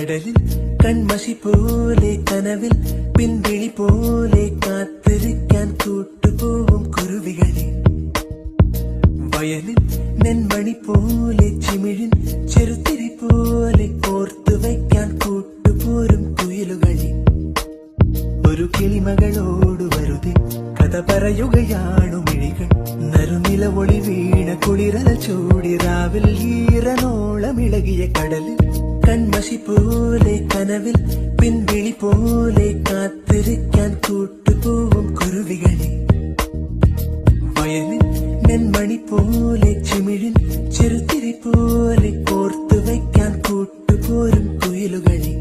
കടലിൽ കൺമഷി പോലെ കനവിൽ പിൻവിളി പോലെ കാത്തിരിക്കാൻ കൂട്ടുപോവും കുരുവികളെ. വയലിൽ നെന്മണി പോലെ ചിമിഴിൻ ചെറുത്തിരി പോലെ ഓർത്തു വയ്ക്കാൻ കൂട്ടുപോരും കുയിലുകളെ. ഒരു കിളിമകളോട് വെറുതെ കഥ പറയുകയാണു മിഴികൾ. നറുനിലവൊളി വീണ കുളിരല ചൂടി രാവിൽ ഈറനോളമിളകിയ കടലിൽ കൺമഷി പോലെ കനവിൽ പിൻവിളി പോലെ കാത്തിരിക്കാൻ കൂട്ടുപോവും കുരുവികളെ. വയലിൽ നെന്മണി പോലെ ചിമിഴിൻ ചെറുത്തിരി പോലെ ഓർത്തു വയ്ക്കാൻ കൂട്ടുപോരും കുയിലുകളെ.